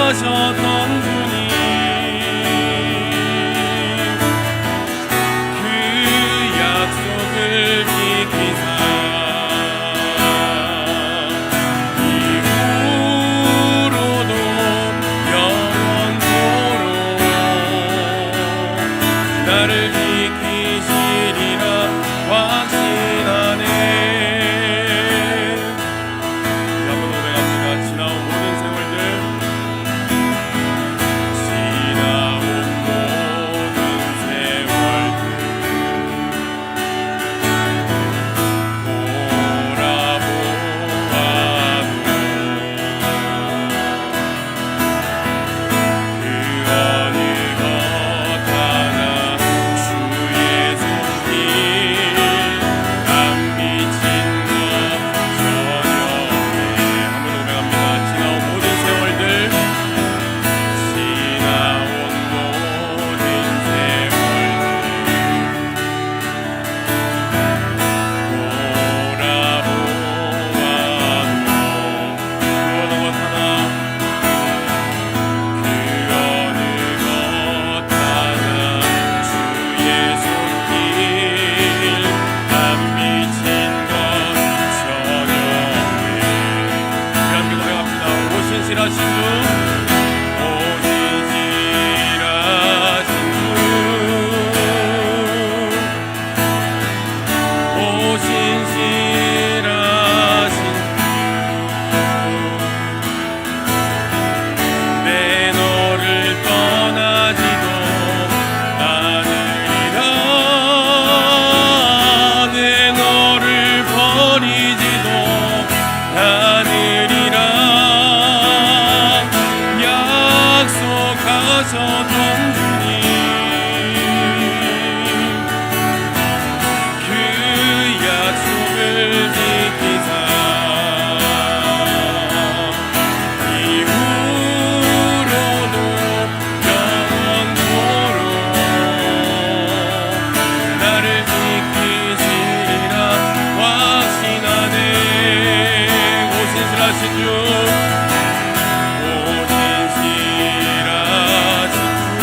약속하셨던 주님, 그 약속을 지키사 이후로도 영원토록 나를 지키시리라 확신하네. 한번 노래합니다. 지나온 모든 세월들, 지나온 모든 세월들 돌아보아도 그 어느 것 하나 주의 손길 안 비친 것 전혀 없네. 한번 노래합니다. 지나온 모든 세월들, 지나온 모든 세월들 돌아보아도 그 어느 것 하나, 그 어느 것 하나 주의 손길 안 비친 것 전혀 없네. 우리 함께 노래합니다. 오신실하신 주, 오신실하신 주, 오신실하신 내 너를 떠나지도 않으리라. 내 너를 버리지도 않으리라. 약속하셨던 주님, 그 약속을 지키사 이후로도 영원토록 나를 지키시리라 확신하네. 오신실하신 주, 오신실하신 주,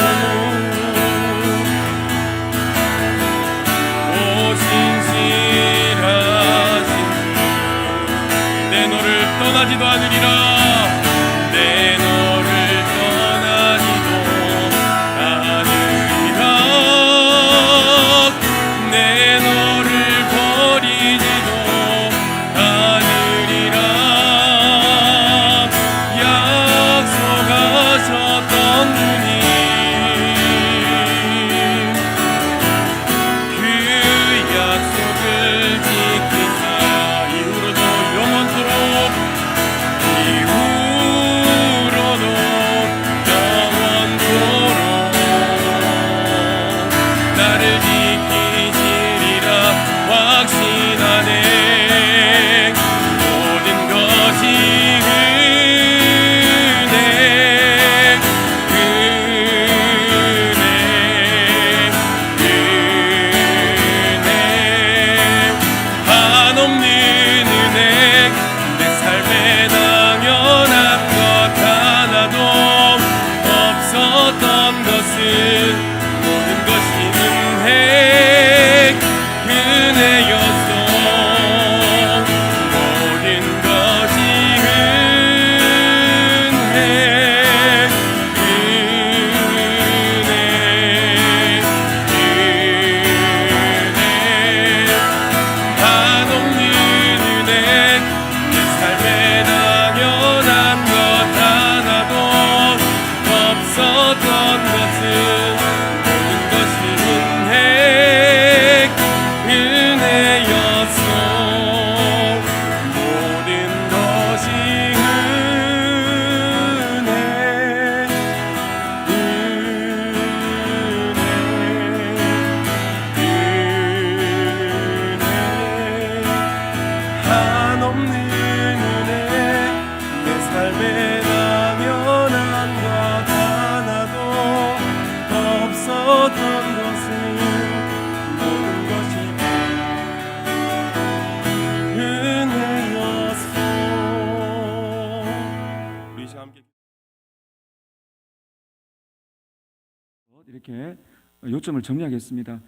이렇게 요점을 정리하겠습니다.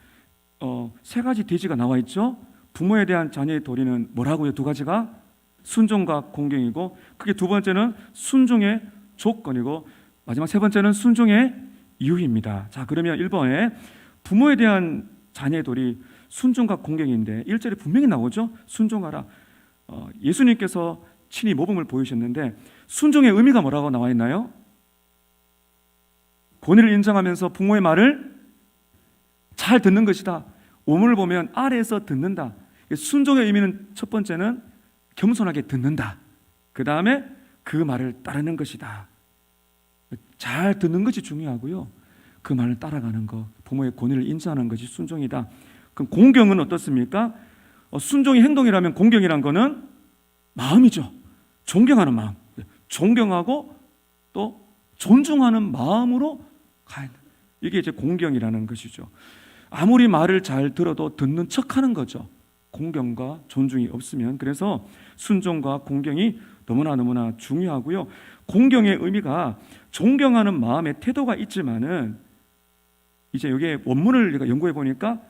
세 가지 대지가 나와 있죠. 부모에 대한 자녀의 도리는 뭐라고요? 두 가지가 순종과 공경이고, 그게 두 번째는 순종의 조건이고, 마지막 세 번째는 순종의 이유입니다. 자, 그러면 1번에 부모에 대한 자녀의 도리 순종과 공경인데 1절에 분명히 나오죠. 순종하라. 예수님께서 친히 모범을 보이셨는데 순종의 의미가 뭐라고 나와 있나요? 권위를 인정하면서 부모의 말을 잘 듣는 것이다. 오문을 보면 아래에서 듣는다. 순종의 의미는 첫 번째는 겸손하게 듣는다. 그 다음에 그 말을 따르는 것이다. 잘 듣는 것이 중요하고요, 그 말을 따라가는 것, 부모의 권위를 인정하는 것이 순종이다. 그럼 공경은 어떻습니까? 순종이 행동이라면 공경이란 거는 마음이죠. 존경하는 마음, 존경하고 또 존중하는 마음으로 가야 된다. 이게 이제 공경이라는 것이죠. 아무리 말을 잘 들어도 듣는 척하는 거죠. 공경과 존중이 없으면. 그래서 순종과 공경이 너무나 중요하고요. 공경의 의미가 존경하는 마음의 태도가 있지만은, 이제 여기에 원문을 제가 연구해 보니까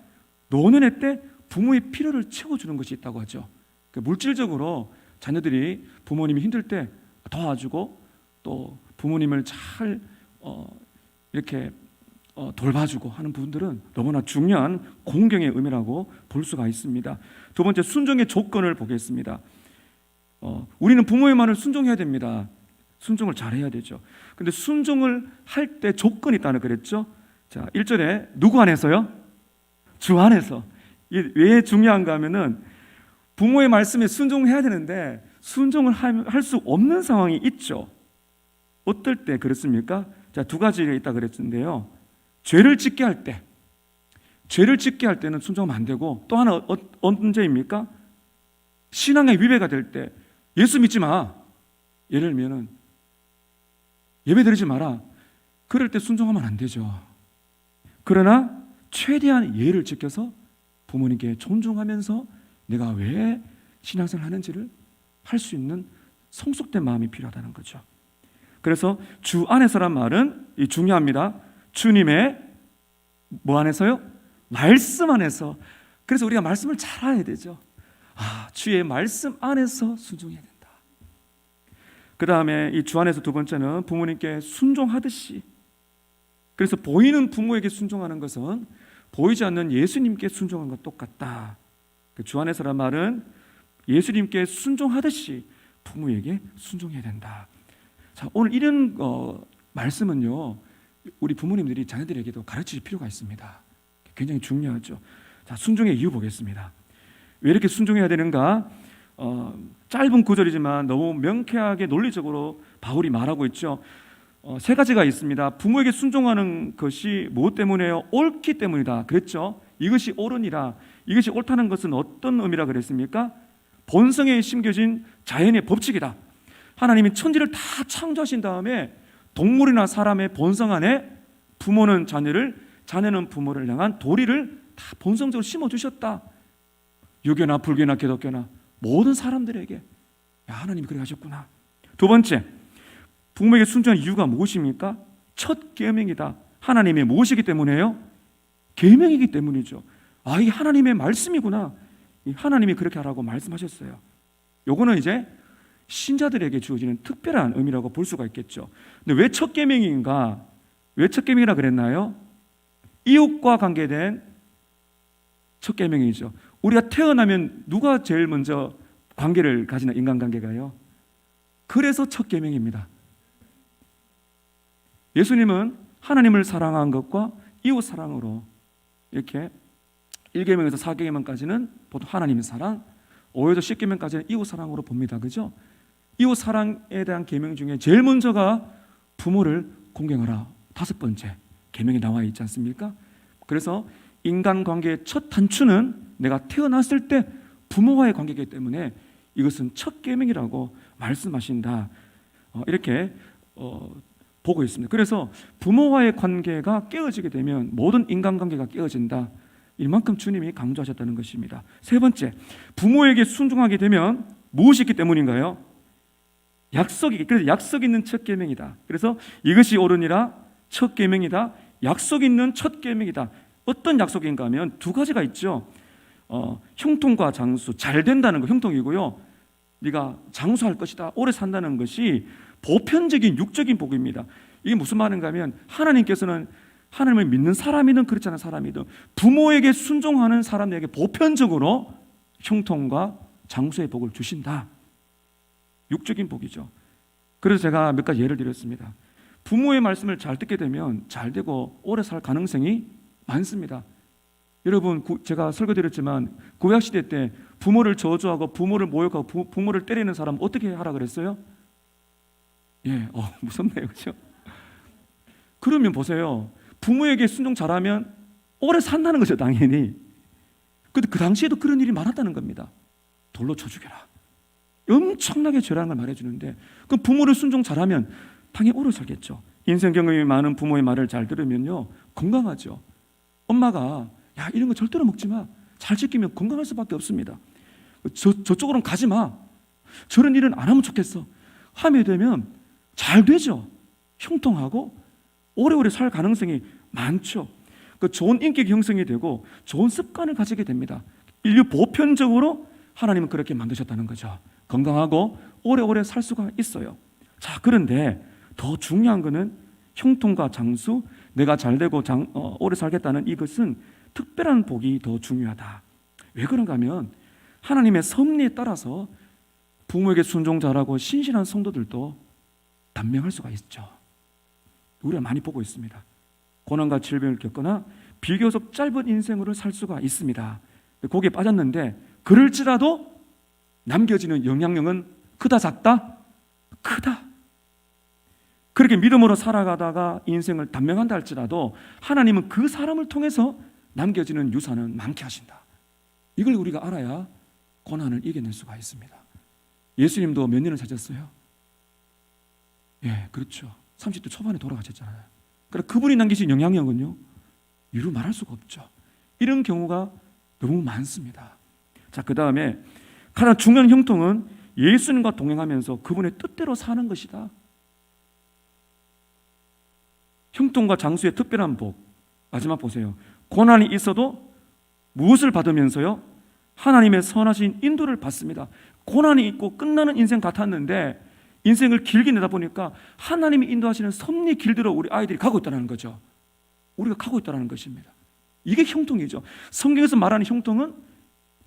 노년의 때 부모의 필요를 채워주는 것이 있다고 하죠. 물질적으로 자녀들이 부모님이 힘들 때 도와주고 또 부모님을 잘 이렇게 돌봐주고 하는 부분들은 너무나 중요한 공경의 의미라고 볼 수가 있습니다. 두 번째, 순종의 조건을 보겠습니다. 우리는 부모의 말을 순종해야 됩니다. 순종을 잘해야 되죠. 근데 순종을 할 때 조건이 있다는 그랬죠. 자, 1절에 누구 안에서요? 주 안에서. 이게 왜 중요한가 하면은 부모의 말씀에 순종해야 되는데 순종을 할 수 없는 상황이 있죠. 어떨 때 그렇습니까? 자, 두 가지가 있다 그랬는데요. 죄를 짓게 할 때는 순종하면 안 되고, 또 하나 언제입니까? 신앙의 위배가 될 때, 예수 믿지 마. 예를 들면은 예배 드리지 마라. 그럴 때 순종하면 안 되죠. 그러나 최대한 예를 지켜서 부모님께 존중하면서 내가 왜 신앙생활 하는지를 할 수 있는 성숙된 마음이 필요하다는 거죠. 그래서 주 안에서란 말은 중요합니다. 주님의 뭐 안에서요? 말씀 안에서. 그래서 우리가 말씀을 잘 알아야 되죠. 주의 말씀 안에서 순종해야 된다. 그 다음에 이 주 안에서 두 번째는 부모님께 순종하듯이. 그래서 보이는 부모에게 순종하는 것은 보이지 않는 예수님께 순종하는 것과 똑같다. 주 안에서란 말은 예수님께 순종하듯이 부모에게 순종해야 된다. 자, 오늘 이런 말씀은요, 우리 부모님들이 자녀들에게도 가르칠 필요가 있습니다. 굉장히 중요하죠. 자, 순종의 이유 보겠습니다. 왜 이렇게 순종해야 되는가? 짧은 구절이지만 너무 명쾌하게 논리적으로 바울이 말하고 있죠. 세 가지가 있습니다. 부모에게 순종하는 것이 무엇 때문에요? 옳기 때문이다 그랬죠. 이것이 옳으니라. 이것이 옳다는 것은 어떤 의미라 그랬습니까? 본성에 심겨진 자연의 법칙이다. 하나님이 천지를 다 창조하신 다음에 동물이나 사람의 본성 안에 부모는 자녀를, 자녀는 부모를 향한 도리를 다 본성적으로 심어주셨다. 유교나 불교나 기독교나 모든 사람들에게 하나님이 그렇게 하셨구나. 두 번째, 부모에게 순종한 이유가 무엇입니까? 첫 계명이다. 하나님의 무엇이기 때문에요? 계명이기 때문이죠. 이게 하나님의 말씀이구나. 하나님이 그렇게 하라고 말씀하셨어요. 요거는 이제 신자들에게 주어지는 특별한 의미라고 볼 수가 있겠죠. 근데 왜 첫 계명인가? 왜 첫 계명이라 그랬나요? 이웃과 관계된 첫 계명이죠. 우리가 태어나면 누가 제일 먼저 관계를 가지나, 인간관계가요? 그래서 첫 계명입니다. 예수님은 하나님을 사랑한 것과 이웃 사랑으로 이렇게 1계명에서 4계명까지는 보통 하나님의 사랑, 5에서 10계명까지는 이웃 사랑으로 봅니다. 그죠? 이웃 사랑에 대한 계명 중에 제일 먼저가 부모를 공경하라. 5번째 계명이 나와 있지 않습니까? 그래서 인간관계의 첫 단추는 내가 태어났을 때 부모와의 관계이기 때문에 이것은 첫 계명이라고 말씀하신다. 이렇게 보고 있습니다. 그래서 부모와의 관계가 깨어지게 되면 모든 인간관계가 깨어진다. 이만큼 주님이 강조하셨다는 것입니다. 세 번째, 부모에게 순종하게 되면 무엇이 있기 때문인가요? 약속이. 그래서 약속 있는 첫 계명이다. 그래서 이것이 옳으니라, 첫 계명이다. 약속 있는 첫 계명이다. 어떤 약속인가 하면 두 가지가 있죠. 형통과 장수, 잘 된다는 거 형통이고요. 네가 장수할 것이다, 오래 산다는 것이 보편적인 육적인 복입니다. 이게 무슨 말인가 하면 하나님께서는 하나님을 믿는 사람이든 그렇지 않은 사람이든 부모에게 순종하는 사람에게 보편적으로 형통과 장수의 복을 주신다. 육적인 복이죠. 그래서 제가 몇 가지 예를 드렸습니다. 부모의 말씀을 잘 듣게 되면 잘 되고 오래 살 가능성이 많습니다. 여러분, 제가 설교드렸지만 구약시대 때 부모를 저주하고 부모를 모욕하고 부모를 때리는 사람 어떻게 하라 그랬어요? 예, 무섭네요, 그렇죠? 그러면 보세요. 부모에게 순종 잘하면 오래 산다는 거죠, 당연히. 근데 그 당시에도 그런 일이 많았다는 겁니다. 돌로 쳐 죽여라. 엄청나게 죄라는 걸 말해주는데, 그럼 부모를 순종 잘하면 당연히 오래 살겠죠. 인생 경험이 많은 부모의 말을 잘 들으면요, 건강하죠. 엄마가 야, 이런 거 절대로 먹지 마. 잘 지키면 건강할 수밖에 없습니다. 저쪽으로는 가지 마. 저런 일은 안 하면 좋겠어. 하게 되면 잘 되죠. 형통하고 오래오래 살 가능성이 많죠. 그 좋은 인격 형성이 되고 좋은 습관을 가지게 됩니다. 인류 보편적으로 하나님은 그렇게 만드셨다는 거죠. 건강하고 오래오래 살 수가 있어요. 자, 그런데 더 중요한 거는 형통과 장수, 내가 잘 되고 오래 살겠다는 이것은 특별한 복이 더 중요하다. 왜 그런가 하면 하나님의 섭리에 따라서 부모에게 순종 잘하고 신실한 성도들도 단명할 수가 있죠. 우리가 많이 보고 있습니다. 고난과 질병을 겪거나 비교적 짧은 인생으로 살 수가 있습니다. 거기에 빠졌는데 그럴지라도 남겨지는 영향력은 크다 작다? 크다. 그렇게 믿음으로 살아가다가 인생을 단명한다 할지라도 하나님은 그 사람을 통해서 남겨지는 유산은 많게 하신다. 이걸 우리가 알아야 고난을 이겨낼 수가 있습니다. 예수님도 몇 년을 사셨어요? 예, 그렇죠. 30대 초반에 돌아가셨잖아요. 그러니까 그분이 남기신 영향력은요, 이루 말할 수가 없죠. 이런 경우가 너무 많습니다. 자, 그 다음에 가장 중요한 형통은 예수님과 동행하면서 그분의 뜻대로 사는 것이다. 형통과 장수의 특별한 복. 마지막 보세요. 고난이 있어도 무엇을 받으면서요? 하나님의 선하신 인도를 받습니다. 고난이 있고 끝나는 인생 같았는데 인생을 길게 내다 보니까 하나님이 인도하시는 섭리 길대로 우리 아이들이 가고 있다는 거죠. 우리가 가고 있다는 것입니다. 이게 형통이죠. 성경에서 말하는 형통은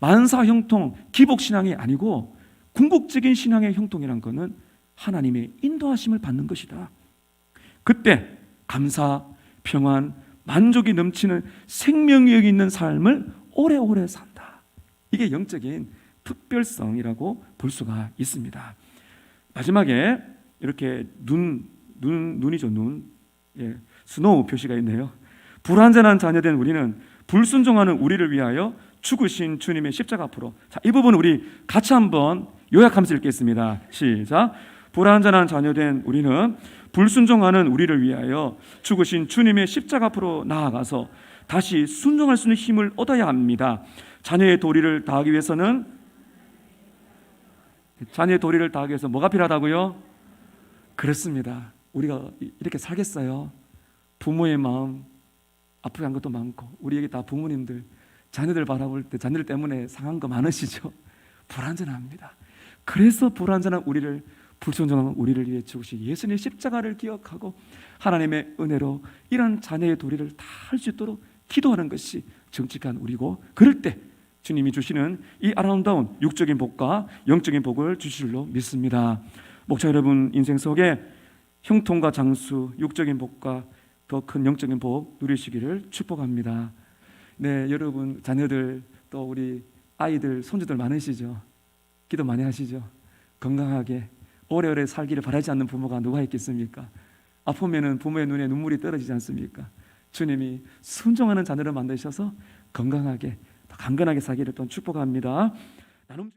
만사 형통, 기복 신앙이 아니고 궁극적인 신앙의 형통이란 것은 하나님의 인도하심을 받는 것이다. 그때 감사, 평안, 만족이 넘치는 생명력이 있는 삶을 오래오래 산다. 이게 영적인 특별성이라고 볼 수가 있습니다. 마지막에 이렇게 눈이죠, 눈. 예, 스노우 표시가 있네요. 불완전한 자녀된 우리는 불순종하는 우리를 위하여 죽으신 주님의 십자가 앞으로. 자, 이 부분 우리 같이 한번 요약하면서 읽겠습니다. 시작. 불완전한 자녀된 우리는 불순종하는 우리를 위하여 죽으신 주님의 십자가 앞으로 나아가서 다시 순종할 수 있는 힘을 얻어야 합니다. 자녀의 도리를 다하기 위해서는 뭐가 필요하다고요? 그렇습니다. 우리가 이렇게 살겠어요. 부모의 마음 아프게 한 것도 많고, 우리에게 다 부모님들 자녀들 바라볼 때 자녀들 때문에 상한 거 많으시죠? 불완전합니다. 그래서 불완전한 우리를, 불순종한 우리를 위해 죽으신 예수님의 십자가를 기억하고 하나님의 은혜로 이런 자녀의 도리를 다 할 수 있도록 기도하는 것이 정직한 우리고, 그럴 때 주님이 주시는 이 아름다운 육적인 복과 영적인 복을 주실 줄로 믿습니다. 목자 여러분, 인생 속에 형통과 장수, 육적인 복과 더 큰 영적인 복 누리시기를 축복합니다. 네, 여러분 자녀들 또 우리 아이들, 손주들 많으시죠? 기도 많이 하시죠? 건강하게 오래오래 살기를 바라지 않는 부모가 누가 있겠습니까? 아프면은 부모의 눈에 눈물이 떨어지지 않습니까? 주님이 순종하는 자녀를 만드셔서 건강하게, 강건하게 살기를 또 축복합니다. 나눔